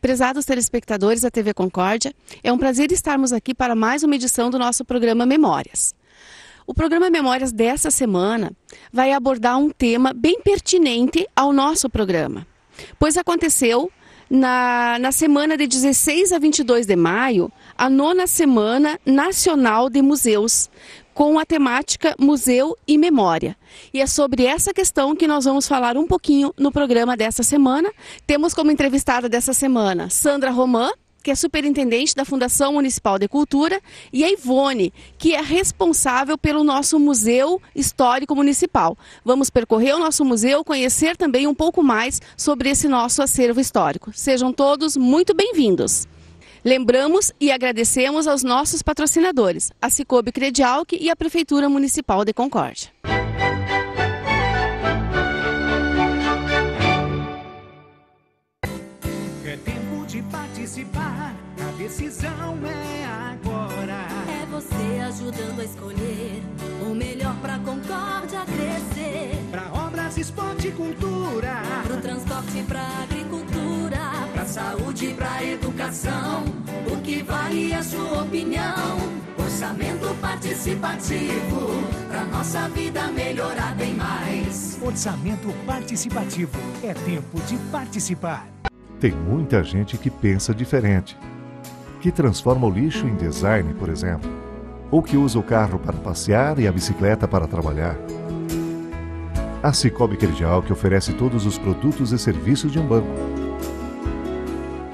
Prezados telespectadores da TV Concórdia, é um prazer estarmos aqui para mais uma edição do nosso programa Memórias. O programa Memórias dessa semana vai abordar um tema bem pertinente ao nosso programa, pois aconteceu na semana de 16 a 22 de maio, a 9ª Semana Nacional de Museus, com a temática Museu e Memória. E é sobre essa questão que nós vamos falar um pouquinho no programa dessa semana. Temos como entrevistada dessa semana Sandra Romã, que é superintendente da Fundação Municipal de Cultura, e a Ivone, que é responsável pelo nosso Museu Histórico Municipal. Vamos percorrer o nosso museu, conhecer também um pouco mais sobre esse nosso acervo histórico. Sejam todos muito bem-vindos. Lembramos e agradecemos aos nossos patrocinadores, a Cicobi Credialc e a Prefeitura Municipal de Concórdia. É tempo de participar, a decisão é agora. É você ajudando a escolher o melhor pra Concórdia crescer. Pra obras, esporte e cultura. Pro transporte, pra agricultura. Pra saúde, pra educação. O que vale é a sua opinião. Orçamento participativo. Pra nossa vida melhorar bem mais. Orçamento participativo. É tempo de participar. Tem muita gente que pensa diferente, que transforma o lixo em design, por exemplo, ou que usa o carro para passear e a bicicleta para trabalhar. A Cicobi Credialc oferece todos os produtos e serviços de um banco.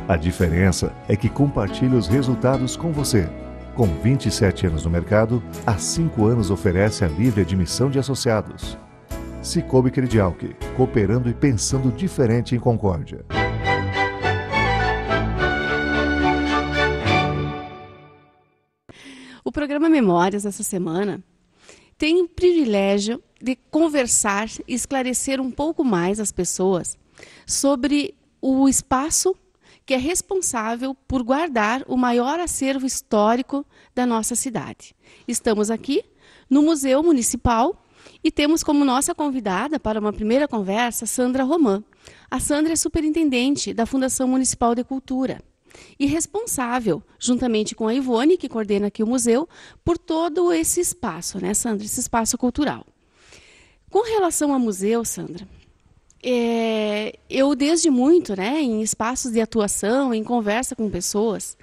A diferença é que compartilha os resultados com você. Com 27 anos no mercado, há 5 anos oferece a livre admissão de associados. Cicobi Credialc, cooperando e pensando diferente em Concórdia. O programa Memórias essa semana tem o privilégio de conversar e esclarecer um pouco mais as pessoas sobre o espaço que é responsável por guardar o maior acervo histórico da nossa cidade. Estamos aqui no Museu Municipal e temos como nossa convidada para uma primeira conversa Sandra Romã. A Sandra é superintendente da Fundação Municipal de Cultura e responsável, juntamente com a Ivone, que coordena aqui o museu, por todo esse espaço, né, Sandra? Esse espaço cultural. Com relação ao museu, Sandra, eu desde muito, né, em espaços de atuação, em conversa com pessoas,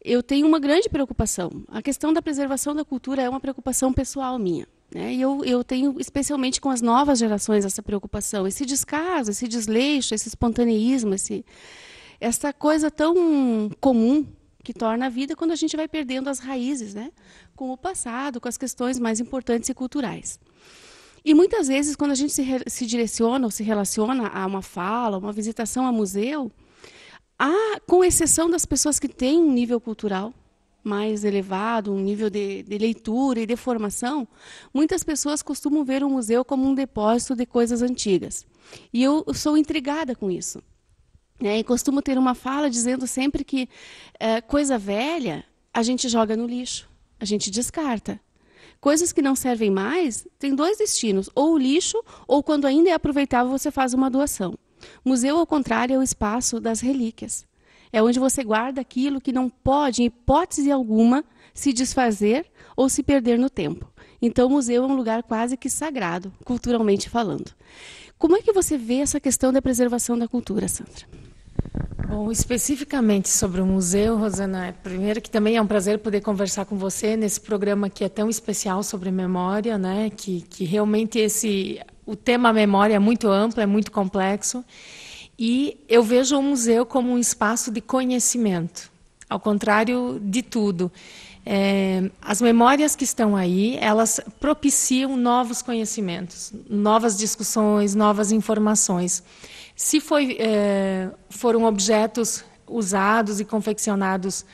eu tenho uma grande preocupação. A questão da preservação da cultura é uma preocupação pessoal minha, né? E eu tenho, especialmente com as novas gerações, essa preocupação, esse descaso, esse desleixo, esse espontaneísmo, essa coisa tão comum que torna a vida quando a gente vai perdendo as raízes, né? Com o passado, com as questões mais importantes e culturais. E muitas vezes, quando a gente se direciona ou se relaciona a uma fala, uma visitação a museu, com exceção das pessoas que têm um nível cultural mais elevado, um nível de leitura e de formação, muitas pessoas costumam ver o museu como um depósito de coisas antigas. E eu sou intrigada com isso. E costumo ter uma fala dizendo sempre que coisa velha a gente joga no lixo, a gente descarta. Coisas que não servem mais têm 2 destinos, ou o lixo, ou quando ainda é aproveitável você faz uma doação. Museu, ao contrário, é o espaço das relíquias. É onde você guarda aquilo que não pode, em hipótese alguma, se desfazer ou se perder no tempo. Então, o museu é um lugar quase que sagrado, culturalmente falando. Como é que você vê essa questão da preservação da cultura, Sandra? Bom, especificamente sobre o museu, Rosana, primeiro que também é um prazer poder conversar com você nesse programa que é tão especial sobre memória, né? Que realmente o tema memória é muito amplo, é muito complexo, e eu vejo o museu como um espaço de conhecimento, ao contrário de tudo. As memórias que estão aí, elas propiciam novos conhecimentos, novas discussões, novas informações. Se foram objetos usados e confeccionados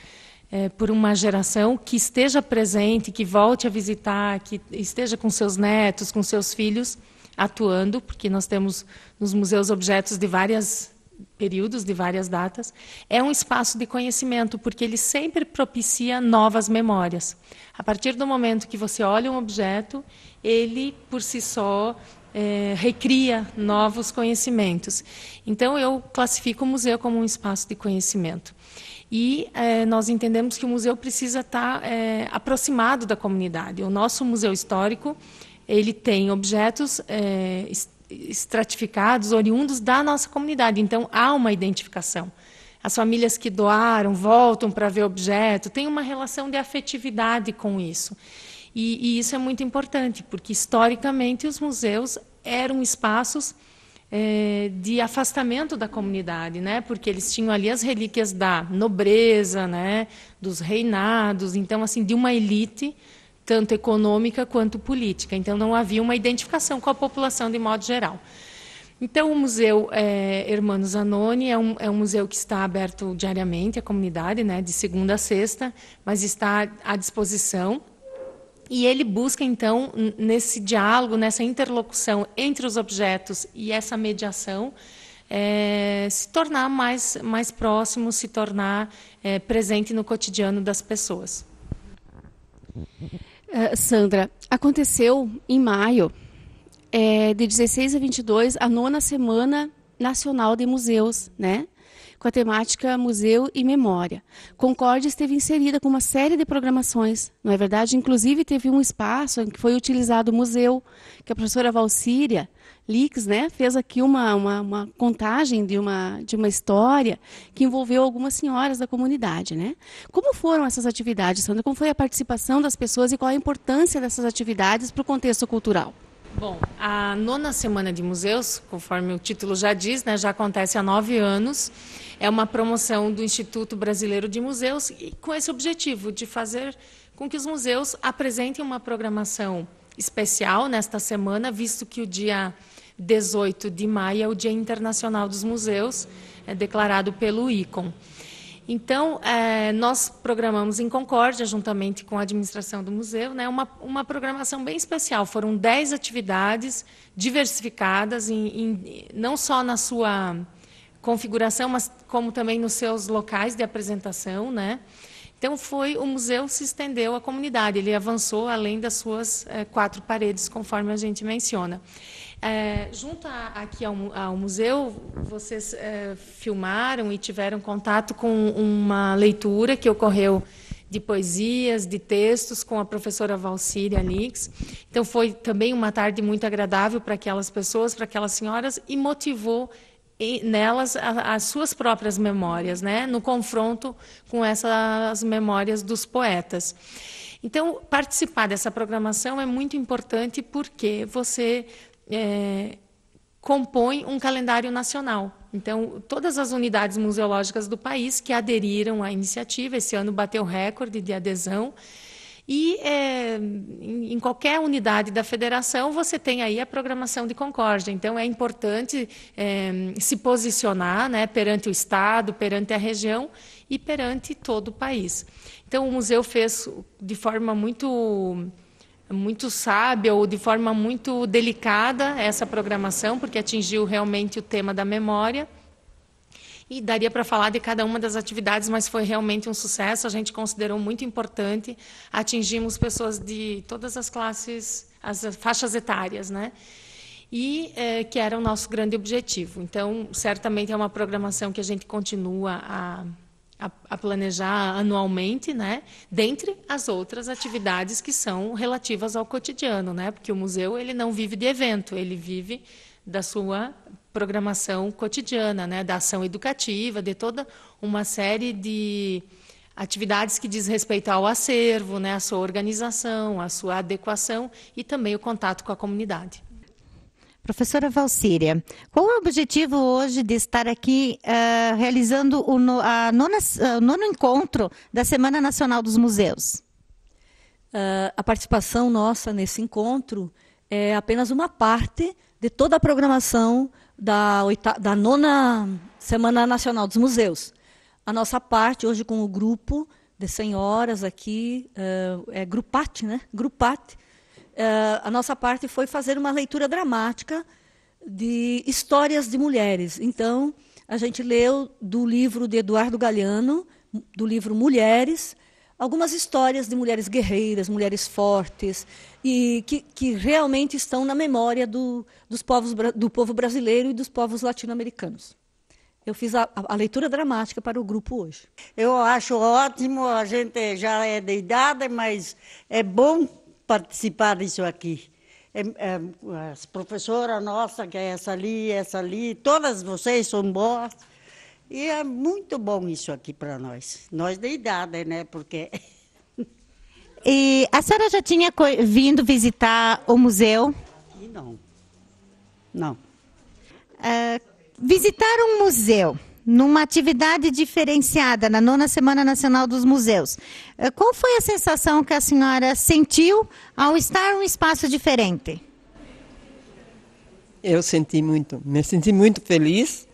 por uma geração que esteja presente, que volte a visitar, que esteja com seus netos, com seus filhos, atuando, porque nós temos nos museus objetos de vários períodos, de várias datas, é um espaço de conhecimento, porque ele sempre propicia novas memórias. A partir do momento que você olha um objeto, ele, por si só, recria novos conhecimentos. Então, eu classifico o museu como um espaço de conhecimento. E nós entendemos que o museu precisa estar aproximado da comunidade. O nosso museu histórico, ele tem objetos estratificados, oriundos da nossa comunidade. Então, há uma identificação. As famílias que doaram, voltam para ver o objeto, tem uma relação de afetividade com isso. E isso é muito importante, porque, historicamente, os museus eram espaços de afastamento da comunidade, né? Porque eles tinham ali as relíquias da nobreza, né? Dos reinados, então, assim, de uma elite, tanto econômica quanto política. Então, não havia uma identificação com a população de modo geral. Então, o Museu Hermano Zanoni é um museu que está aberto diariamente à comunidade, né? De segunda a sexta, mas está à disposição. E ele busca, então, nesse diálogo, nessa interlocução entre os objetos e essa mediação, se tornar mais próximo, se tornar presente no cotidiano das pessoas. Sandra, aconteceu em maio, de 16 a 22, a 9ª Semana Nacional de Museus, né? Com a temática Museu e Memória. Concórdia esteve inserida com uma série de programações, não é verdade? Inclusive, teve um espaço em que foi utilizado o museu, que a professora Valcíria Lix, né, fez aqui uma contagem de uma história que envolveu algumas senhoras da comunidade, né? Como foram essas atividades, Sandra? Como foi a participação das pessoas e qual a importância dessas atividades para o contexto cultural? Bom, a 9ª Semana de Museus, conforme o título já diz, né, já acontece há 9 anos. É uma promoção do Instituto Brasileiro de Museus e com esse objetivo de fazer com que os museus apresentem uma programação especial nesta semana, visto que o dia 18 de maio é o Dia Internacional dos Museus, declarado pelo ICOM. Então, nós programamos em Concórdia, juntamente com a administração do museu, né, uma programação bem especial. Foram 10 atividades diversificadas, não só na sua configuração, mas como também nos seus locais de apresentação, né? Então, o museu se estendeu à comunidade, ele avançou além das suas 4 paredes, conforme a gente menciona. Junto aqui ao museu, vocês filmaram e tiveram contato com uma leitura que ocorreu de poesias, de textos, com a professora Valcíria Lix. Então, foi também uma tarde muito agradável para aquelas pessoas, para aquelas senhoras, e motivou nelas as suas próprias memórias, né? No confronto com essas memórias dos poetas. Então, participar dessa programação é muito importante porque você compõe um calendário nacional. Então, todas as unidades museológicas do país que aderiram à iniciativa, esse ano bateu recorde de adesão, e em qualquer unidade da federação você tem aí a programação de Concórdia. Então, é importante se posicionar, né, perante o Estado, perante a região e perante todo o país. Então, o museu fez de forma muito sábia ou de forma muito delicada essa programação, porque atingiu realmente o tema da memória. E daria para falar de cada uma das atividades, mas foi realmente um sucesso. A gente considerou muito importante. Atingimos pessoas de todas as classes, as faixas etárias, né? E que era o nosso grande objetivo. Então, certamente é uma programação que a gente continua a planejar anualmente, né? Dentre as outras atividades que são relativas ao cotidiano, né? Porque o museu ele não vive de evento, ele vive da sua programação cotidiana, né? Da ação educativa, de toda uma série de atividades que diz respeito ao acervo, né? A sua organização, a sua adequação e também o contato com a comunidade. Professora Valcíria, qual é o objetivo hoje de estar aqui realizando o nono encontro da Semana Nacional dos Museus? A participação nossa nesse encontro é apenas uma parte de toda a programação da 9ª Semana Nacional dos Museus. A nossa parte, hoje com o grupo de senhoras aqui, Grupat, né? Grupat. A nossa parte foi fazer uma leitura dramática de histórias de mulheres. Então, a gente leu do livro de Eduardo Galeano, do livro Mulheres, algumas histórias de mulheres guerreiras, mulheres fortes, e que realmente estão na memória do povo brasileiro e dos povos latino-americanos. Eu fiz a leitura dramática para o grupo hoje. Eu acho ótimo, a gente já é de idade, mas é bom participar disso aqui. As professoras nossas, que é essa ali, todas vocês são boas. E é muito bom isso aqui para nós. Nós de idade, né? Porque... E a senhora já tinha vindo visitar o museu? Aqui não. Não. Visitar um museu numa atividade diferenciada na 9ª Semana Nacional dos Museus, qual foi a sensação que a senhora sentiu ao estar em um espaço diferente? Eu me senti muito feliz.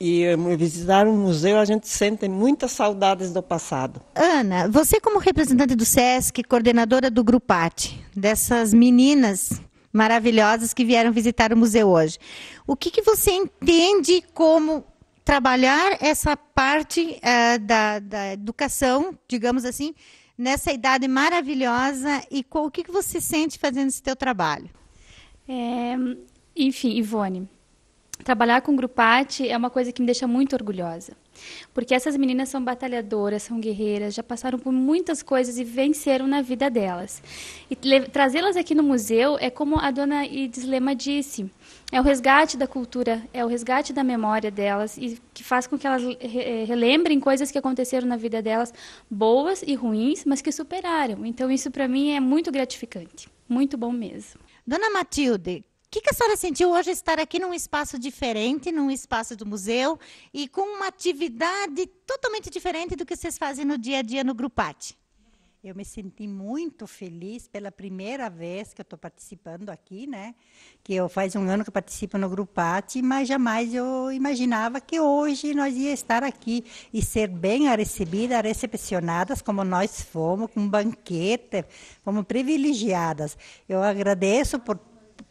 E visitar um museu, a gente sente muitas saudades do passado. Ana, você como representante do SESC, coordenadora do Grupate, dessas meninas maravilhosas que vieram visitar o museu hoje, o que você entende como trabalhar essa parte da educação, digamos assim, nessa idade maravilhosa, e o que você sente fazendo esse teu trabalho? Enfim, Ivone, trabalhar com o Grupate é uma coisa que me deixa muito orgulhosa, porque essas meninas são batalhadoras, são guerreiras, já passaram por muitas coisas e venceram na vida delas. E trazê-las aqui no museu é como a dona Ides Lema disse, é o resgate da cultura, é o resgate da memória delas, e que faz com que elas relembrem coisas que aconteceram na vida delas, boas e ruins, mas que superaram. Então isso para mim é muito gratificante, muito bom mesmo. Dona Matilde, o que a senhora sentiu hoje estar aqui num espaço diferente, num espaço do museu, e com uma atividade totalmente diferente do que vocês fazem no dia a dia no Grupate? Eu me senti muito feliz pela primeira vez que eu estou participando aqui, né? Que faz um ano que eu participo no Grupate, mas jamais eu imaginava que hoje nós ia estar aqui e ser bem recebidas, recepcionadas como nós fomos, com banquete, fomos privilegiadas. Eu agradeço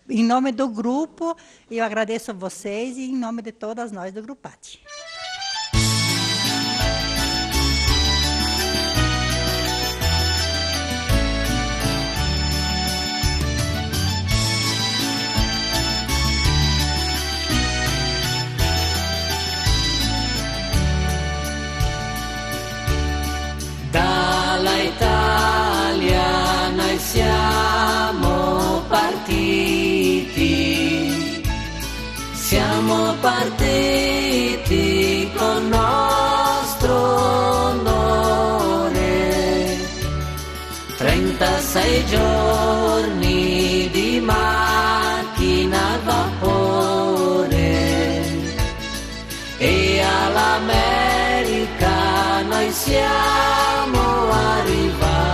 em nome do grupo, eu agradeço a vocês e em nome de todas nós do Grupate. Dalla Italia noi siamo partiti, siamo partiti con nostro onore, 36 giorni di macchina a vapore e all'America noi siamo arrivati.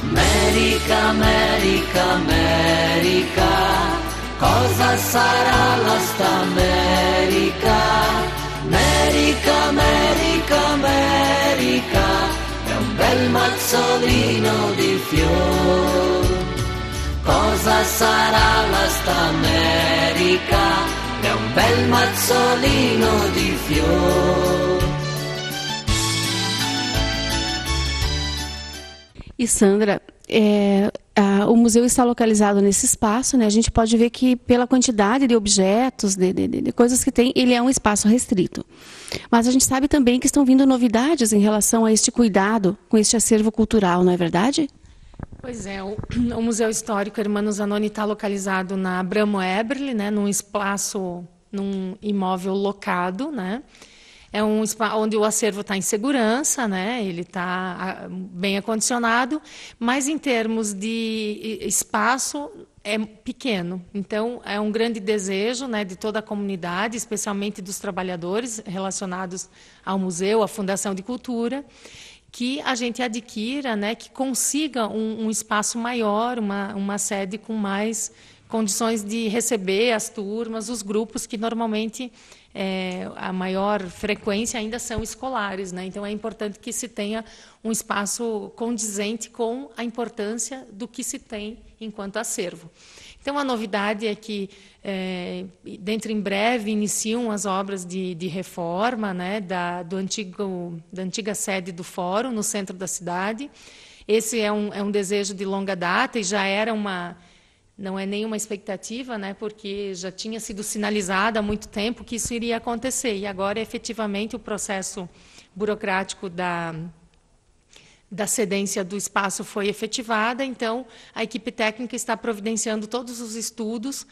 America, America, America, cosa sarà la sta America? America, America, America, è un bel mazzolino di fior. Cosa sarà la sta America? È un bel mazzolino di fior. E Sandra, o museu está localizado nesse espaço, né? A gente pode ver que pela quantidade de objetos, de coisas que tem, ele é um espaço restrito. Mas a gente sabe também que estão vindo novidades em relação a este cuidado com este acervo cultural, não é verdade? Pois é, o Museu Histórico Hermano Zanoni está localizado na Abramo Eberle, né? Num espaço, num imóvel locado, né? É um espaço onde o acervo está em segurança, né? Ele está bem acondicionado, mas em termos de espaço é pequeno. Então, é um grande desejo, né, de toda a comunidade, especialmente dos trabalhadores relacionados ao museu, à Fundação de Cultura, que a gente adquira, né, que consiga um espaço maior, uma sede com mais condições de receber as turmas, os grupos que normalmente a maior frequência ainda são escolares, né? Então é importante que se tenha um espaço condizente com a importância do que se tem enquanto acervo. Então, a novidade é que, dentro em breve, iniciam as obras de reforma, né, da antiga sede do Fórum, no centro da cidade. Esse é um desejo de longa data e já era não é nenhuma expectativa, né, porque já tinha sido sinalizado há muito tempo que isso iria acontecer. E agora, efetivamente, o processo burocrático da cedência do espaço foi efetivada, então a equipe técnica está providenciando todos os estudos,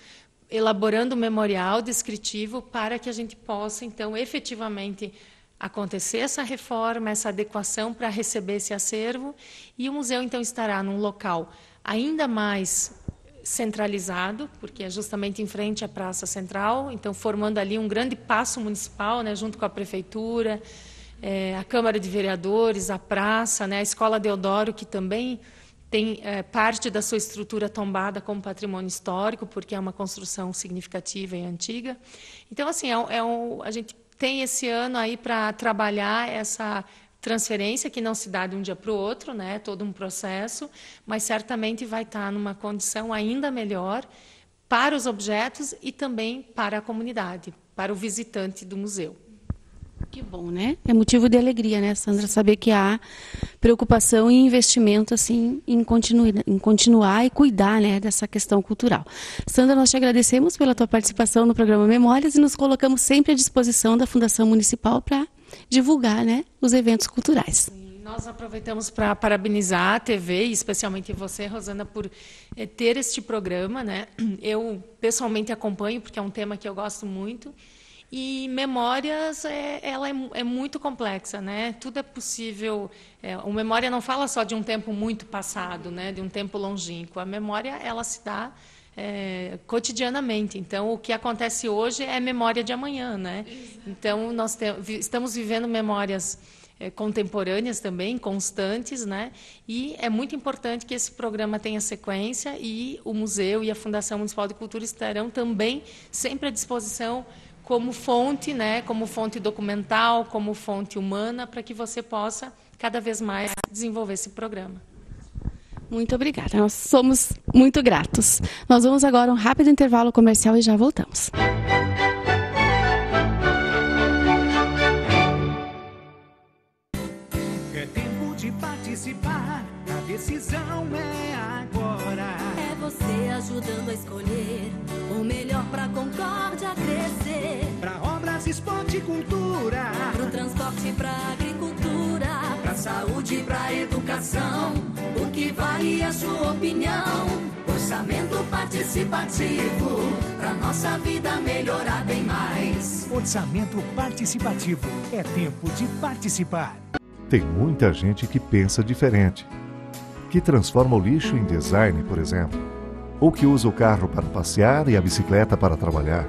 elaborando o memorial descritivo para que a gente possa, então, efetivamente acontecer essa reforma, essa adequação para receber esse acervo, e o museu, então, estará num local ainda mais centralizado, porque é justamente em frente à Praça Central, então formando ali um grande paço municipal, né, junto com a Prefeitura, a Câmara de Vereadores, a praça, né, a Escola Deodoro, que também tem parte da sua estrutura tombada como patrimônio histórico, porque é uma construção significativa e antiga. Então, assim, a gente tem esse ano aí para trabalhar essa transferência, que não se dá de um dia para o outro, né, todo um processo, mas certamente vai estar numa condição ainda melhor para os objetos e também para a comunidade, para o visitante do museu. Que bom, né? É motivo de alegria, né, Sandra, saber que há preocupação e investimento assim em continuar e cuidar, né, dessa questão cultural. Sandra, nós te agradecemos pela tua participação no programa Memórias e nos colocamos sempre à disposição da Fundação Municipal para divulgar, né, os eventos culturais. Nós aproveitamos para parabenizar a TV, e especialmente você, Rosana, por ter este programa, né? Eu pessoalmente acompanho porque é um tema que eu gosto muito. E Memórias, ela é muito complexa, né? Tudo é possível. O Memória não fala só de um tempo muito passado, né? De um tempo longínquo. A memória, ela se dá cotidianamente. Então, o que acontece hoje é memória de amanhã, né? Então, nós estamos vivendo memórias contemporâneas também, constantes, né? E é muito importante que esse programa tenha sequência, e o museu e a Fundação Municipal de Cultura estarão também sempre à disposição como fonte, né, como fonte documental, como fonte humana, para que você possa cada vez mais desenvolver esse programa. Muito obrigada, nós somos muito gratos. Nós vamos agora a um rápido intervalo comercial e já voltamos. É tempo de participar, a decisão é agora. É você ajudando a escolher o melhor pra Concórdia crescer. Pra obras, esporte e cultura. Pro transporte, pra agricultura. Pra saúde, pra educação. O que vale a sua opinião? Orçamento participativo. Pra nossa vida melhorar bem mais. Orçamento participativo. É tempo de participar. Tem muita gente que pensa diferente, que transforma o lixo em design, por exemplo, ou que usa o carro para passear e a bicicleta para trabalhar.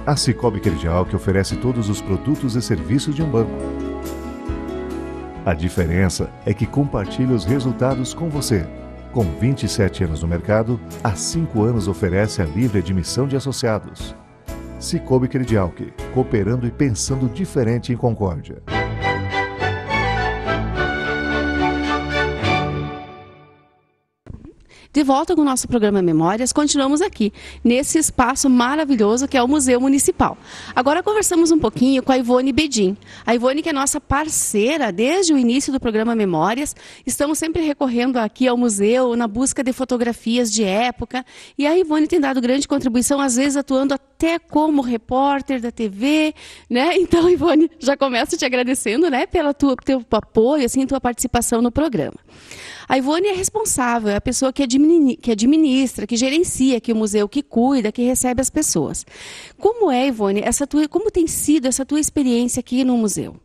A Cicobi Credial que oferece todos os produtos e serviços de um banco. A diferença é que compartilha os resultados com você. Com 27 anos no mercado, há 5 anos oferece a livre admissão de associados. Cicobi Credial, cooperando e pensando diferente em Concórdia. De volta com o nosso programa Memórias, continuamos aqui, nesse espaço maravilhoso que é o Museu Municipal. Agora conversamos um pouquinho com a Ivone Bedin. A Ivone, que é nossa parceira desde o início do programa Memórias, estamos sempre recorrendo aqui ao museu na busca de fotografias de época, e a Ivone tem dado grande contribuição, às vezes atuando até como repórter da TV, né? Então, Ivone, já começo te agradecendo, né, pelo teu apoio, assim, tua participação no programa. A Ivone é responsável, é a pessoa que administra, que gerencia aqui o museu, que cuida, que recebe as pessoas. Como é, Ivone, como tem sido essa tua experiência aqui no museu?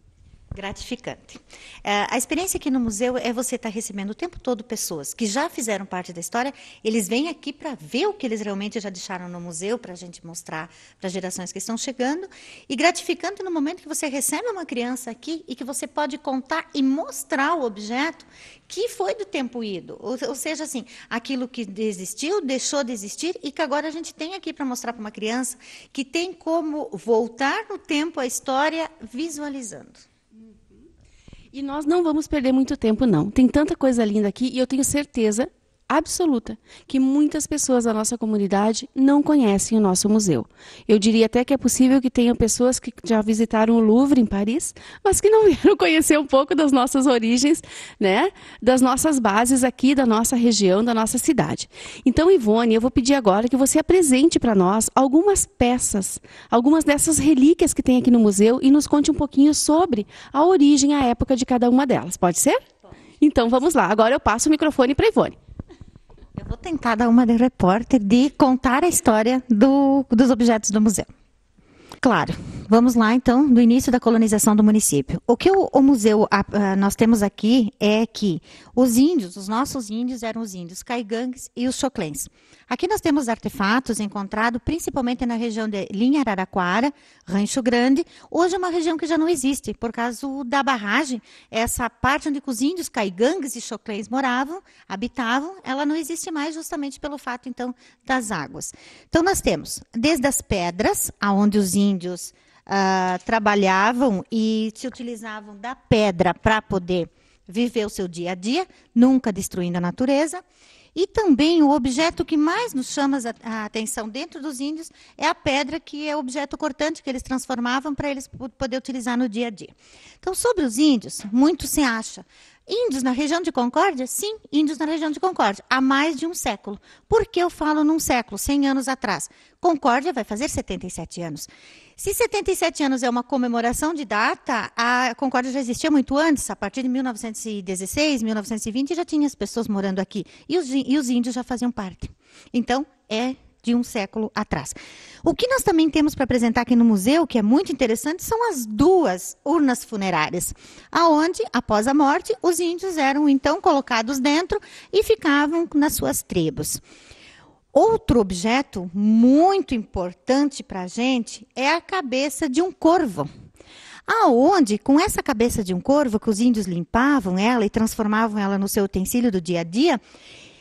Gratificante. A experiência aqui no museu é você estar recebendo o tempo todo pessoas que já fizeram parte da história, eles vêm aqui para ver o que eles realmente já deixaram no museu, para a gente mostrar para as gerações que estão chegando, e gratificante no momento que você recebe uma criança aqui e que você pode contar e mostrar o objeto que foi do tempo ido, ou seja, assim, aquilo que desistiu, deixou de existir e que agora a gente tem aqui para mostrar para uma criança que tem como voltar no tempo a história visualizando. E nós não vamos perder muito tempo, não. Tem tanta coisa linda aqui e eu tenho certeza absoluta que muitas pessoas da nossa comunidade não conhecem o nosso museu. Eu diria até que é possível que tenha pessoas que já visitaram o Louvre em Paris, mas que não vieram conhecer um pouco das nossas origens, né? Das nossas bases aqui, da nossa região, da nossa cidade. Então, Ivone, eu vou pedir agora que você apresente para nós algumas peças, algumas dessas relíquias que tem aqui no museu e nos conte um pouquinho sobre a origem, a época de cada uma delas. Pode ser? Pode. Então, vamos lá. Agora eu passo o microfone para Ivone. Eu vou tentar dar uma de repórter de contar a história dos objetos do museu. Claro, vamos lá então, do início da colonização do município. O que o museu nós temos aqui é que os índios, os nossos índios eram os índios caigangues e os choclens. Aqui nós temos artefatos encontrados principalmente na região de Linha Araraquara, Rancho Grande. Hoje é uma região que já não existe, por causa da barragem. Essa parte onde os índios caigangues e choclens moravam, habitavam, ela não existe mais justamente pelo fato, então, das águas. Então, nós temos desde as pedras, onde os índios trabalhavam e se utilizavam da pedra para poder viver o seu dia a dia, nunca destruindo a natureza. E também o objeto que mais nos chama a atenção dentro dos índios é a pedra, que é o objeto cortante que eles transformavam para eles poder utilizar no dia a dia. Então, sobre os índios, muito se acha. Índios na região de Concórdia? Sim, índios na região de Concórdia, há mais de um século. Por que eu falo num século, 100 anos atrás? Concórdia vai fazer 77 anos. Se 77 anos é uma comemoração de data, a Concórdia já existia muito antes, a partir de 1916, 1920, já tinha as pessoas morando aqui. E os índios já faziam parte. Então, é de um século atrás. O que nós também temos para apresentar aqui no museu, que é muito interessante, são as 2 urnas funerárias, aonde, após a morte, os índios eram então colocados dentro e ficavam nas suas tribos. Outro objeto muito importante para a gente é a cabeça de um corvo, aonde, com essa cabeça de um corvo, que os índios limpavam ela e transformavam ela no seu utensílio do dia a dia,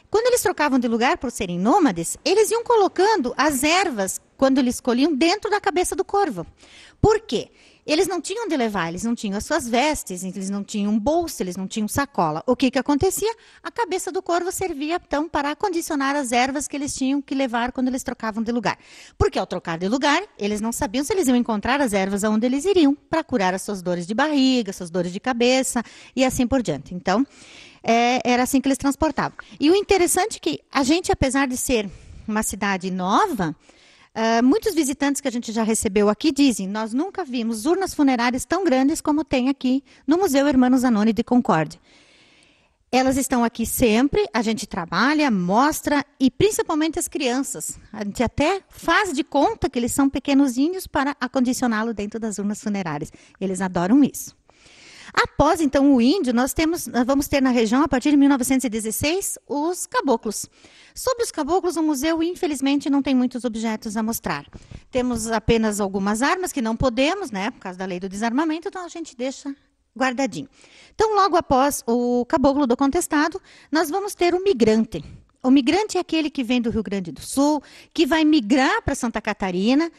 quando eles trocavam de lugar por serem nômades, eles iam colocando as ervas, quando eles colhiam, dentro da cabeça do corvo. Por quê? Eles não tinham de levar, eles não tinham as suas vestes, eles não tinham bolsa, eles não tinham sacola. O que acontecia? A cabeça do corvo servia, então, para acondicionar as ervas que eles tinham que levar quando eles trocavam de lugar. Porque, ao trocar de lugar, eles não sabiam se eles iam encontrar as ervas aonde eles iriam, para curar as suas dores de barriga, suas dores de cabeça, e assim por diante. Então, era assim que eles transportavam. E o interessante é que a gente, apesar de ser uma cidade nova, muitos visitantes que a gente já recebeu aqui dizem: nós nunca vimos urnas funerárias tão grandes como tem aqui no Museu Hermanos Zanoni de Concórdia. Elas estão aqui sempre, a gente trabalha, mostra, e principalmente as crianças. A gente até faz de conta que eles são pequenos índios para acondicioná-lo dentro das urnas funerárias. Eles adoram isso. Após, então, o índio, nós vamos ter na região, a partir de 1916, os caboclos. Sobre os caboclos, o museu, infelizmente, não tem muitos objetos a mostrar. Temos apenas algumas armas que não podemos, né, por causa da lei do desarmamento, então a gente deixa guardadinho. Então, logo após o caboclo do contestado, nós vamos ter o migrante. O migrante é aquele que vem do Rio Grande do Sul, que vai migrar para Santa Catarina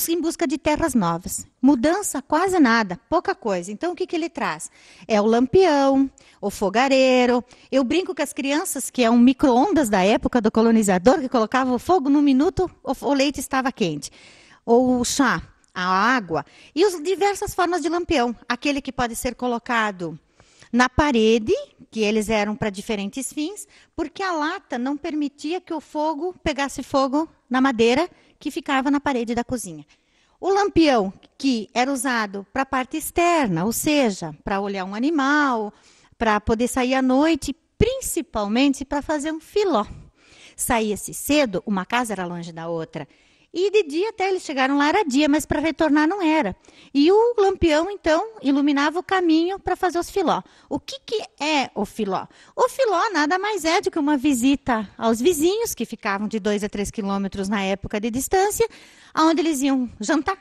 em busca de terras novas. Mudança, quase nada, pouca coisa. Então, o que ele traz? É o lampião, o fogareiro. Eu brinco com as crianças que é um micro-ondas da época do colonizador, que colocava o fogo num minuto, o leite estava quente. Ou o chá, a água. E as diversas formas de lampião. Aquele que pode ser colocado na parede, que eles eram para diferentes fins, porque a lata não permitia que o fogo pegasse fogo na madeira que ficava na parede da cozinha. O lampião, que era usado para a parte externa, ou seja, para olhar um animal, para poder sair à noite, principalmente para fazer um filó. Saía-se cedo, uma casa era longe da outra. E de dia até eles chegaram lá, era dia, mas para retornar não era. E o lampião, então, iluminava o caminho para fazer os filó. O que é o filó? O filó nada mais é do que uma visita aos vizinhos, que ficavam de 2 a 3 quilômetros na época de distância, onde eles iam jantar,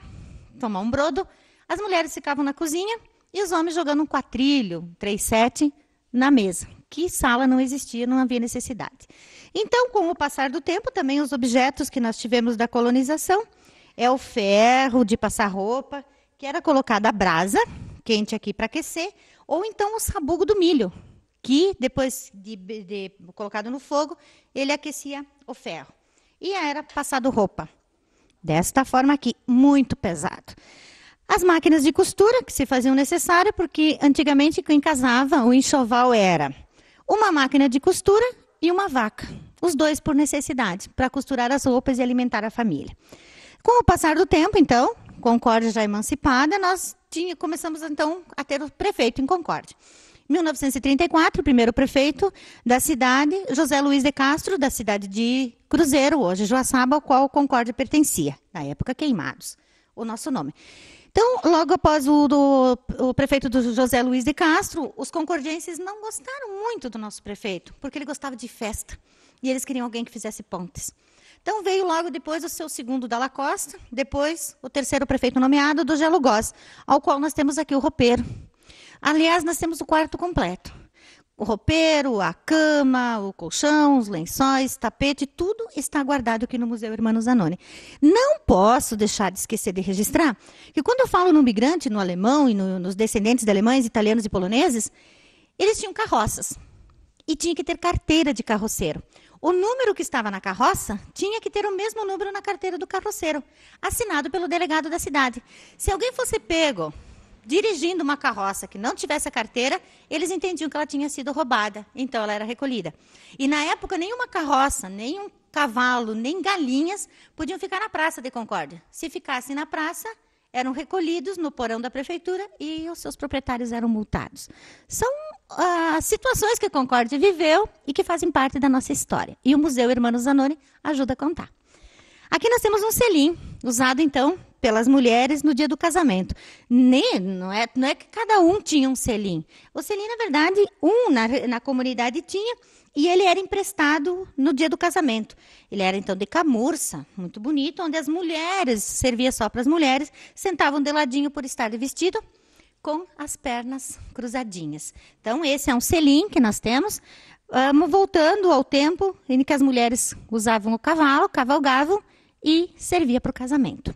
tomar um brodo, as mulheres ficavam na cozinha e os homens jogando um quatrilho, 3-7, na mesa. Que sala não existia, não havia necessidade. Então, com o passar do tempo, também os objetos que nós tivemos da colonização é o ferro de passar roupa, que era colocado a brasa, quente aqui para aquecer, ou então o sabugo do milho, que depois de colocado no fogo, ele aquecia o ferro. E era passado roupa. Desta forma aqui, muito pesado. As máquinas de costura, que se faziam necessário, porque antigamente quem casava, o enxoval era uma máquina de costura e uma vaca. Os dois por necessidade, para costurar as roupas e alimentar a família. Com o passar do tempo, então, Concórdia já emancipada, nós começamos então a ter o prefeito em Concórdia. Em 1934, o primeiro prefeito da cidade, José Luiz de Castro, da cidade de Cruzeiro, hoje Joaçaba, ao qual Concórdia pertencia, na época Queimados, o nosso nome. Então, logo após o prefeito do José Luiz de Castro, os concordienses não gostaram muito do nosso prefeito, porque ele gostava de festa, e eles queriam alguém que fizesse pontes. Então, veio logo depois o seu segundo Dalla Costa, depois o terceiro prefeito nomeado, do Gelo Góes, ao qual nós temos aqui o roupeiro. Aliás, nós temos o quarto completo. O roupeiro, a cama, o colchão, os lençóis, tapete, tudo está guardado aqui no Museu Hermano Zanoni. Não posso deixar de esquecer de registrar que quando eu falo no migrante, no alemão e nos descendentes de alemães, italianos e poloneses, eles tinham carroças e tinha que ter carteira de carroceiro. O número que estava na carroça tinha que ter o mesmo número na carteira do carroceiro, assinado pelo delegado da cidade. Se alguém fosse pego dirigindo uma carroça que não tivesse a carteira, eles entendiam que ela tinha sido roubada, então ela era recolhida. E na época, nenhuma carroça, nenhum cavalo, nem galinhas podiam ficar na Praça de Concórdia. Se ficassem na praça, eram recolhidos no porão da prefeitura e os seus proprietários eram multados. São situações que a Concórdia viveu e que fazem parte da nossa história. E o Museu Hermano Zanoni ajuda a contar. Aqui nós temos um selim, usado, então, pelas mulheres no dia do casamento. Não é que cada um tinha um selim. O selim, na verdade, na comunidade tinha, e ele era emprestado no dia do casamento. Ele era, então, de camurça, muito bonito, onde as mulheres, servia só para as mulheres, sentavam de ladinho por estar de vestido, com as pernas cruzadinhas. Então, esse é um selim que nós temos. Voltando ao tempo em que as mulheres usavam o cavalo, cavalgavam e servia para o casamento.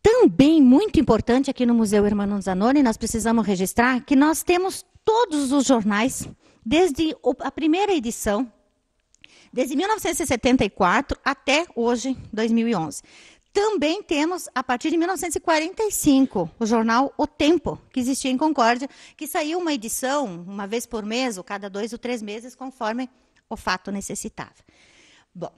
Também muito importante aqui no Museu Hermano Zanoni, nós precisamos registrar que nós temos todos os jornais, desde a primeira edição, desde 1974 até hoje, 2011. Também temos, a partir de 1945, o jornal O Tempo, que existia em Concórdia, que saiu uma edição, uma vez por mês, ou cada 2 ou 3 meses, conforme o fato necessitava. Bom,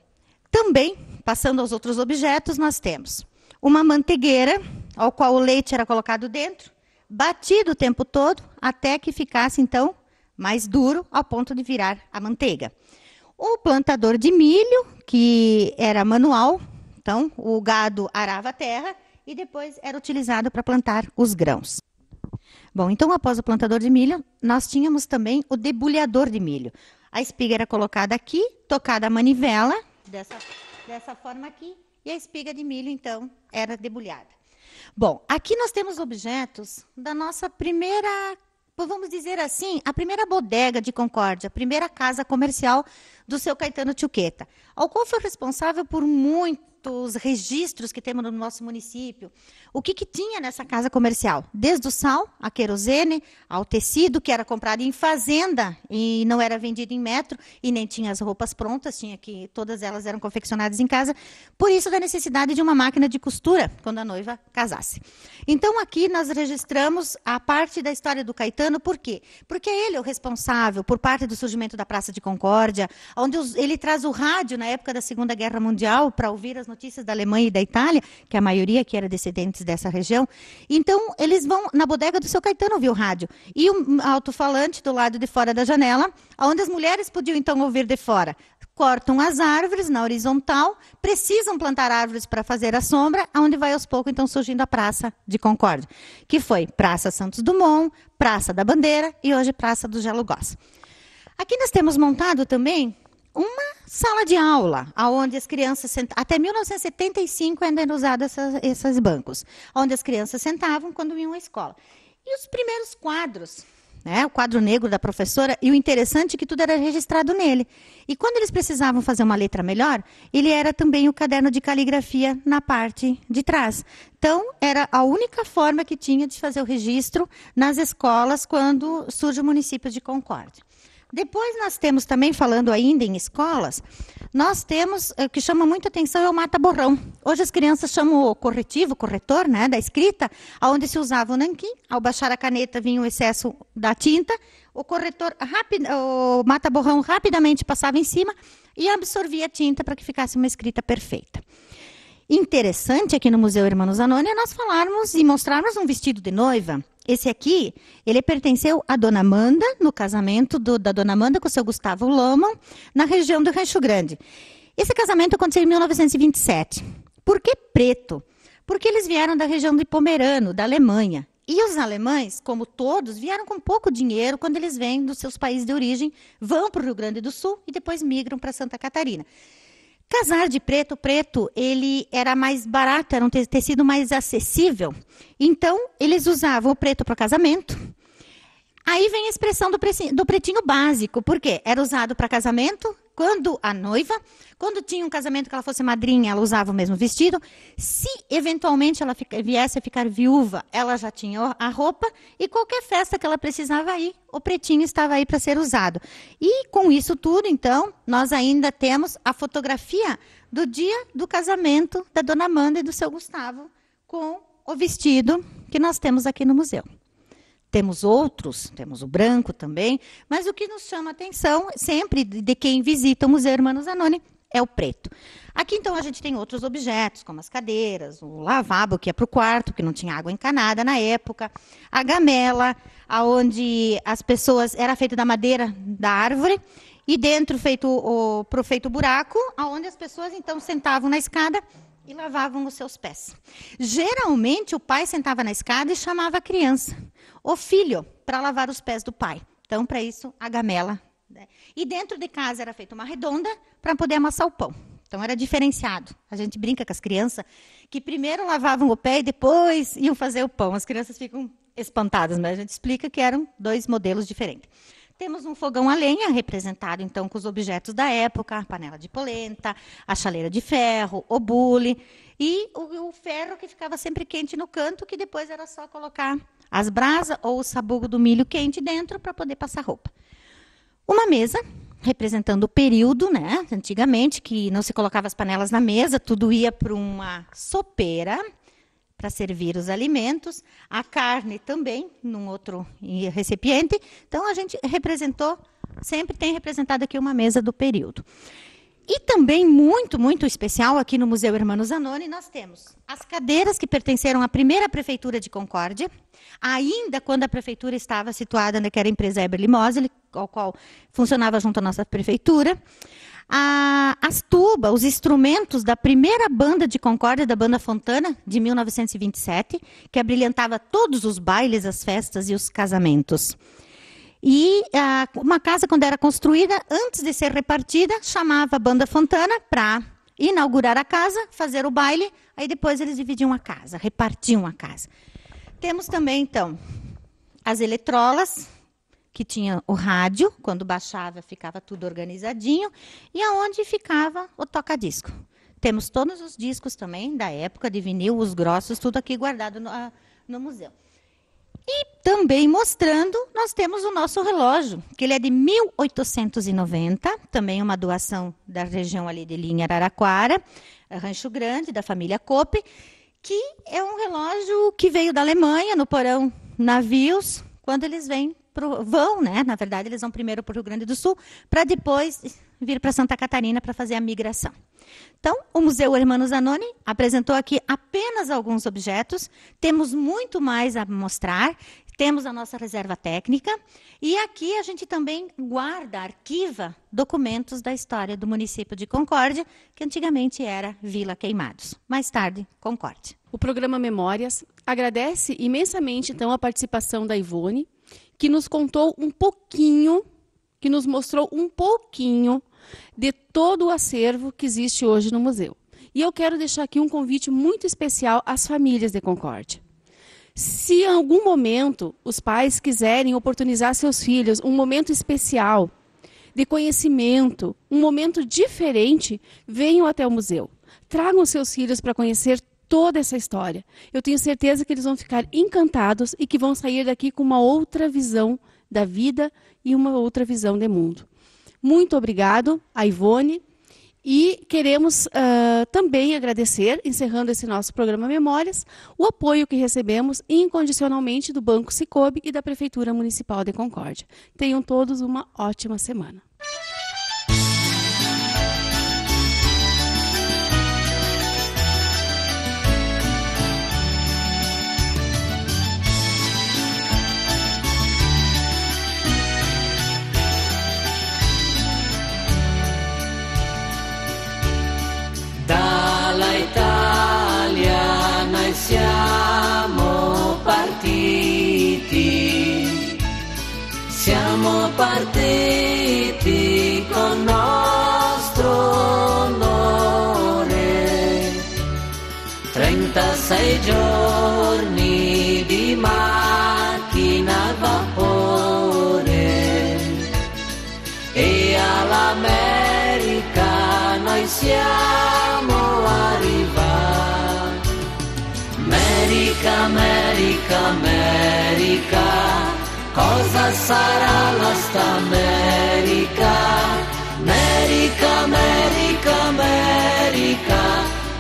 também, passando aos outros objetos, nós temos uma mantegueira, ao qual o leite era colocado dentro, batido o tempo todo, até que ficasse, então, mais duro, ao ponto de virar a manteiga. O plantador de milho, que era manual. Então, o gado arava a terra e depois era utilizado para plantar os grãos. Bom, então, após o plantador de milho, nós tínhamos também o debulhador de milho. A espiga era colocada aqui, tocada a manivela, dessa forma aqui, e a espiga de milho, então, era debulhada. Bom, aqui nós temos objetos da nossa primeira, vamos dizer assim, a primeira bodega de Concórdia, a primeira casa comercial do seu Caetano Tchuqueta, ao qual foi responsável por muitos registros que temos no nosso município. O que tinha nessa casa comercial? Desde o sal, a querosene, ao tecido que era comprado em fazenda e não era vendido em metro, e nem tinha as roupas prontas, todas elas eram confeccionadas em casa, por isso da necessidade de uma máquina de costura quando a noiva casasse. Então aqui nós registramos a parte da história do Caetano, por quê? Porque ele é o responsável por parte do surgimento da Praça de Concórdia, onde ele traz o rádio na época da Segunda Guerra Mundial para ouvir as notícias da Alemanha e da Itália, que a maioria aqui era descendentes dessa região. Então, eles vão na bodega do seu Caetano ouvir o rádio. E um alto-falante do lado de fora da janela, onde as mulheres podiam, então, ouvir de fora. Cortam as árvores na horizontal, precisam plantar árvores para fazer a sombra, onde vai aos poucos, então, surgindo a Praça de Concórdia, que foi Praça Santos Dumont, Praça da Bandeira e hoje Praça do Gelo Góes. Aqui nós temos montado também uma sala de aula, onde as crianças até 1975 ainda eram usados esses bancos, onde as crianças sentavam quando iam à escola. E os primeiros quadros, né, o quadro negro da professora, e o interessante é que tudo era registrado nele. E quando eles precisavam fazer uma letra melhor, ele era também o caderno de caligrafia na parte de trás. Então, era a única forma que tinha de fazer o registro nas escolas quando surge o município de Concórdia. Depois nós temos também, falando ainda em escolas, nós temos, o que chama muita atenção é o mata-borrão. Hoje as crianças chamam o corretivo, o corretor, né, da escrita, onde se usava o nanquim, ao baixar a caneta vinha o excesso da tinta, o corretor, o mata-borrão rapidamente passava em cima e absorvia a tinta para que ficasse uma escrita perfeita. Interessante aqui no Museu Hermanos Zanoni é nós falarmos e mostrarmos um vestido de noiva. Esse aqui, ele pertenceu à Dona Amanda, no casamento da Dona Amanda com o seu Gustavo Lohmann, na região do Rancho Grande. Esse casamento aconteceu em 1927. Por que preto? Porque eles vieram da região de Pomerano, da Alemanha. E os alemães, como todos, vieram com pouco dinheiro quando eles vêm dos seus países de origem, vão para o Rio Grande do Sul e depois migram para Santa Catarina. Casar de preto, ele era mais barato, era um tecido mais acessível. Então, eles usavam o preto para o casamento. Aí vem a expressão do pretinho básico. Por quê? Era usado para casamento, quando a noiva, quando tinha um casamento que ela fosse madrinha, ela usava o mesmo vestido. Se, eventualmente, ela viesse a ficar viúva, ela já tinha a roupa. E qualquer festa que ela precisava ir, o pretinho estava aí para ser usado. E, com isso tudo, então, nós ainda temos a fotografia do dia do casamento da Dona Amanda e do seu Gustavo, com o vestido que nós temos aqui no museu. Temos outros, temos o branco também, mas o que nos chama a atenção, sempre de quem visita o Museu Hermanos Zanoni, é o preto. Aqui, então, a gente tem outros objetos, como as cadeiras, o lavabo, que é para o quarto, que não tinha água encanada na época, a gamela, onde as pessoas, era feita da madeira da árvore, e dentro feito buraco, onde as pessoas, então, sentavam na escada e lavavam os seus pés. Geralmente, o pai sentava na escada e chamava a criança, o filho, para lavar os pés do pai. Então, para isso, a gamela. Né? E dentro de casa era feita uma redonda para poder amassar o pão. Então, era diferenciado. A gente brinca com as crianças que primeiro lavavam o pé e depois iam fazer o pão. As crianças ficam espantadas, mas a gente explica que eram 2 modelos diferentes. Temos um fogão a lenha, representado, então, com os objetos da época, a panela de polenta, a chaleira de ferro, o bule, e o ferro que ficava sempre quente no canto, que depois era só colocar as brasas ou o sabugo do milho quente dentro para poder passar roupa. Uma mesa, representando o período, né, antigamente, que não se colocava as panelas na mesa, tudo ia para uma sopeira, para servir os alimentos, a carne também, num outro recipiente. Então, a gente representou, sempre tem representado aqui uma mesa do período. E também, muito, muito especial, aqui no Museu Hermanos Zanoni, nós temos as cadeiras que pertenceram à primeira prefeitura de Concórdia, ainda quando a prefeitura estava situada naquela empresa Eberly Mosley, ao qual funcionava junto à nossa prefeitura. As tubas, os instrumentos da primeira banda de Concórdia, da Banda Fontana, de 1927, que abrilhantava todos os bailes, as festas e os casamentos. E uma casa, quando era construída, antes de ser repartida, chamava a Banda Fontana para inaugurar a casa, fazer o baile, aí depois eles dividiam a casa, repartiam a casa. Temos também, então, as eletrolas, que tinha o rádio, quando baixava ficava tudo organizadinho, e aonde ficava o toca-disco. Temos todos os discos também, da época, de vinil, os grossos, tudo aqui guardado no museu. E também mostrando, nós temos o nosso relógio, que ele é de 1890, também uma doação da região ali de Linha Araraquara, Rancho Grande, da família Cope, que é um relógio que veio da Alemanha, no porão navios, quando eles vão, né? Na verdade, eles vão primeiro para o Rio Grande do Sul, para depois vir para Santa Catarina para fazer a migração. Então, o Museu Hermanos Zanoni apresentou aqui apenas alguns objetos, temos muito mais a mostrar, temos a nossa reserva técnica, e aqui a gente também guarda, arquiva documentos da história do município de Concórdia, que antigamente era Vila Queimados, mais tarde, Concórdia. O programa Memórias agradece imensamente, então, a participação da Ivone, que nos contou um pouquinho, que nos mostrou um pouquinho de todo o acervo que existe hoje no museu. E eu quero deixar aqui um convite muito especial às famílias de Concórdia. Se em algum momento os pais quiserem oportunizar seus filhos um momento especial de conhecimento, um momento diferente, venham até o museu. Tragam seus filhos para conhecer toda essa história. Eu tenho certeza que eles vão ficar encantados e que vão sair daqui com uma outra visão da vida e uma outra visão de mundo. Muito obrigado a Ivone. E queremos também agradecer, encerrando esse nosso programa Memórias, o apoio que recebemos incondicionalmente do Banco Sicoob e da Prefeitura Municipal de Concórdia. Tenham todos uma ótima semana. Dalla Italia noi siamo partiti con nostro onore, 36 giorni di macchina a vapore e all'America noi siamo arrivati. America, America, America, cosa sarà la sta America? America, America, America,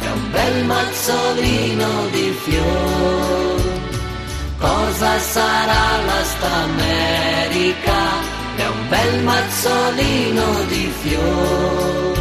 è un bel mazzolino di fior. Cosa sarà la sta America? È un bel mazzolino di fior.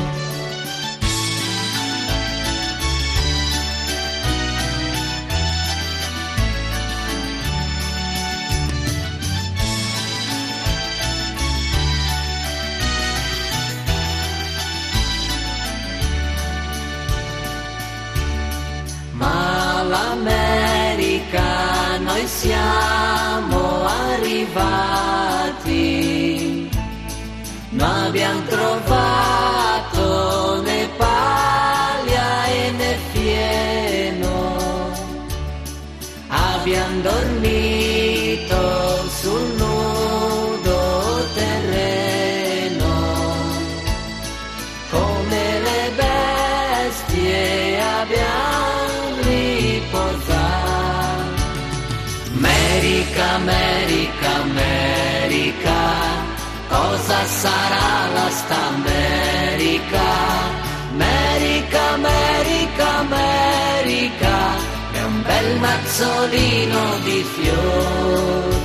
Ma l'America noi siamo arrivati, non abbiamo trovato né paglia e né fieno, abbiamo dormito sul nudo terreno, come le bestie abbiamo riposato. America, America, America, cosa sarà la sta America? America, America, America, è un bel mazzolino di fior.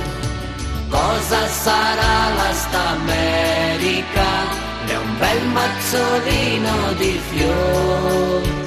Cosa sarà la sta America? È un bel mazzolino di fior.